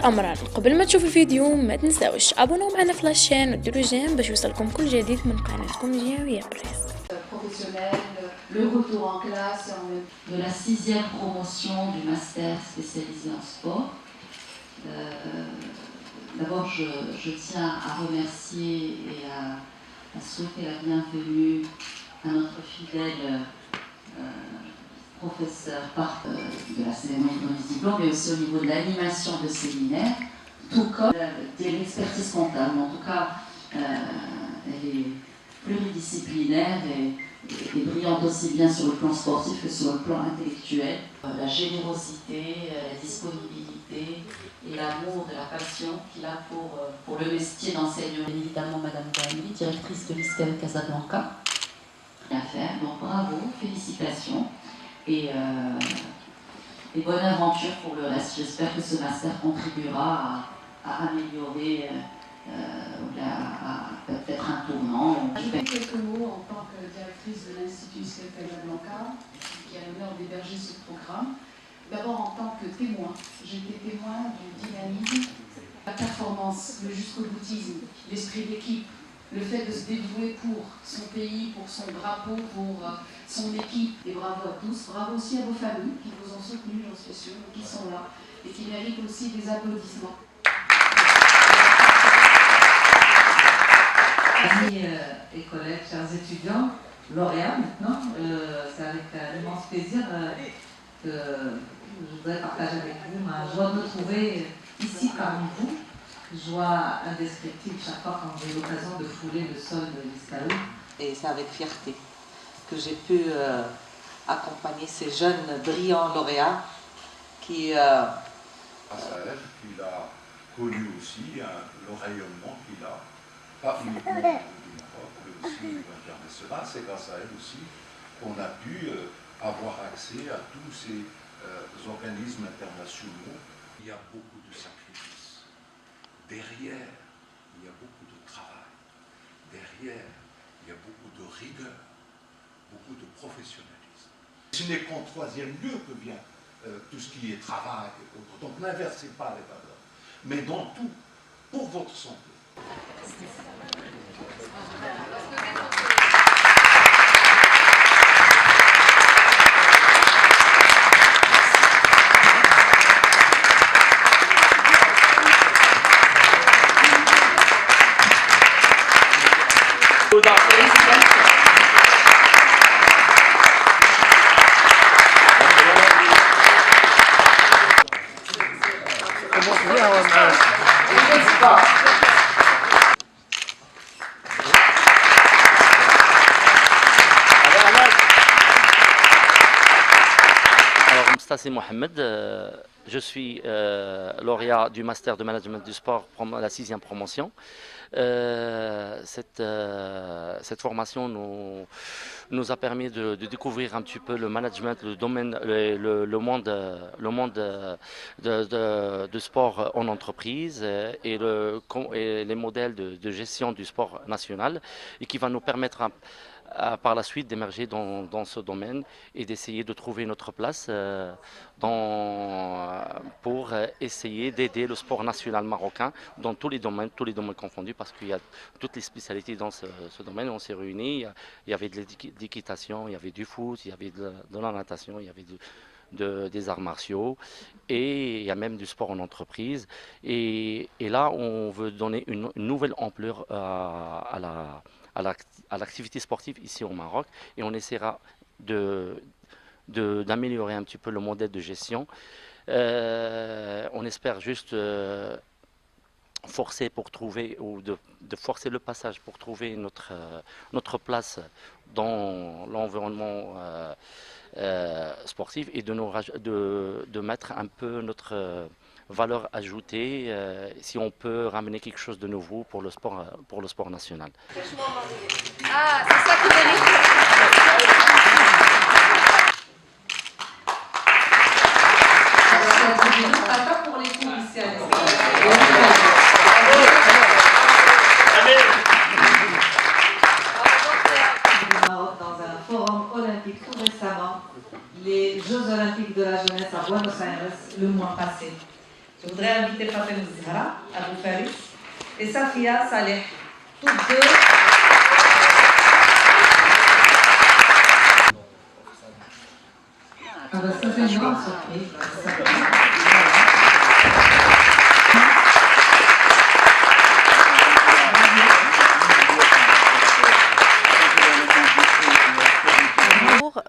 أمرار. قبل ما تشوفوا الفيديو ما تنساوش ابونوا معنا في لاشين وديروا جيم باش يوصلكم كل جديد من قناتكم جاوية بريس. Professionnel, le retour en classe de la 6e promotion du master spécialisé en sport. D'abord, je tiens à remercier et à souhaiter la bienvenue à notre fidèle professeur de la cérémonie de remise diplôme, mais aussi au niveau de l'animation de séminaire, tout comme de l'expertise comptable. En tout cas, elle est pluridisciplinaire et brillante aussi bien sur le plan sportif que sur le plan intellectuel. La générosité, la disponibilité et l'amour de la passion qu'il a pour le métier d'enseignant. Évidemment, Madame Gani, directrice de l'ISCAL Casablanca. Bien faire, donc bravo, félicitations et bonne aventure pour le reste. J'espère que ce master contribuera à améliorer peut-être un tournant. Je vais quelques mots en tant que directrice de l'Institut ISCAL Casablanca, qui a l'honneur d'héberger ce programme. D'abord en tant que témoin, j'étais témoin du dynamisme, la performance, le jusqu'au boutisme, l'esprit d'équipe, le fait de se dévouer pour son pays, pour son drapeau, pour son équipe. Et bravo à tous, bravo aussi à vos familles qui vous ont soutenus, j'en suis sûre, qui sont là et qui méritent aussi des applaudissements. Amis et collègues, chers étudiants, lauréats maintenant, c'est avec immense plaisir que je voudrais partager avec vous ma joie de me trouver ici parmi vous. Joie indescriptible chaque fois quand j'ai l'occasion de fouler le sol de l'ISCAL. Et c'est avec fierté que j'ai pu accompagner ces jeunes brillants lauréats qui... Grâce à elle, qu'il a connu aussi le rayonnement qu'il a, pas uniquement au niveau du Maroc, mais aussi au niveau international. C'est grâce à elle aussi qu'on a pu avoir accès à tous ces organismes internationaux. Il y a beaucoup de sacrifices. Derrière, il y a beaucoup de travail. Derrière, il y a beaucoup de rigueur, beaucoup de professionnalisme. Ce n'est qu'en troisième lieu que vient tout ce qui est travail. Donc n'inversez pas les valeurs. Mais dans tout, pour votre santé. C'est Mohamed, je suis lauréat du Master de Management du Sport, la 6e promotion. Cette formation nous a permis de découvrir un petit peu le management, le domaine, le monde de sport en entreprise et les modèles de gestion du sport national et qui va nous permettre par la suite d'émerger dans ce domaine et d'essayer de trouver notre place pour essayer d'aider le sport national marocain dans tous les domaines confondus, parce qu'il y a toutes les spécialités dans ce domaine. On s'est réunis, il y avait de l'équitation, il y avait du foot, il y avait de la natation, il y avait des arts martiaux et il y a même du sport en entreprise. Et là, on veut donner une nouvelle ampleur à l'activité sportive ici au Maroc et on essaiera d'améliorer un petit peu le modèle de gestion. On espère juste forcer pour trouver ou de forcer le passage pour trouver notre place dans l'environnement sportif et de mettre un peu notre valeur ajoutée si on peut ramener quelque chose de nouveau pour le sport national. Ah, c'est ça qui est Pas pour les cours ici à dans un forum olympique tout récemment, les Jeux olympiques de la jeunesse à Buenos Aires le mois passé. Je voudrais inviter Fatem Zahra, Abou Faris, et Safia Saleh, toutes deux. Ah bah ça c'est une grande surprise.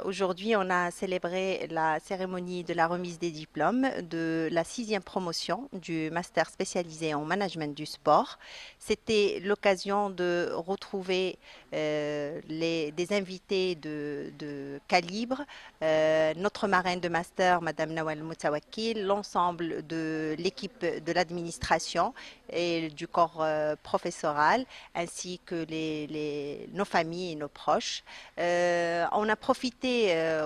Aujourd'hui, on a célébré la cérémonie de la remise des diplômes de la 6e promotion du master spécialisé en management du sport. C'était l'occasion de retrouver des invités de calibre, notre marraine de master, Madame Nawal Moutawakil, l'ensemble de l'équipe de l'administration et du corps professoral, ainsi que nos familles et nos proches. On a profité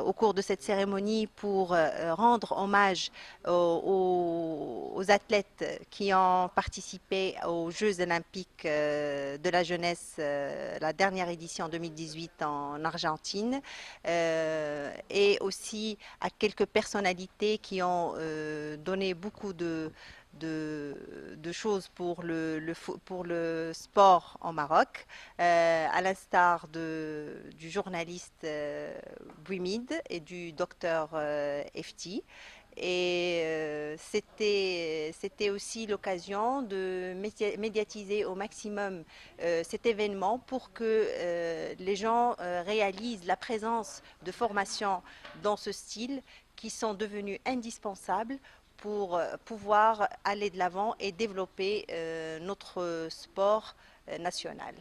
au cours de cette cérémonie pour rendre hommage aux athlètes qui ont participé aux Jeux olympiques de la jeunesse, la dernière édition 2018 en Argentine, et aussi à quelques personnalités qui ont donné beaucoup de choses pour le sport en Maroc, à l'instar du journaliste Bouimid et du docteur Efti. Et c'était aussi l'occasion de médiatiser au maximum cet événement pour que les gens réalisent la présence de formations dans ce style qui sont devenues indispensables pour pouvoir aller de l'avant et développer notre sport national.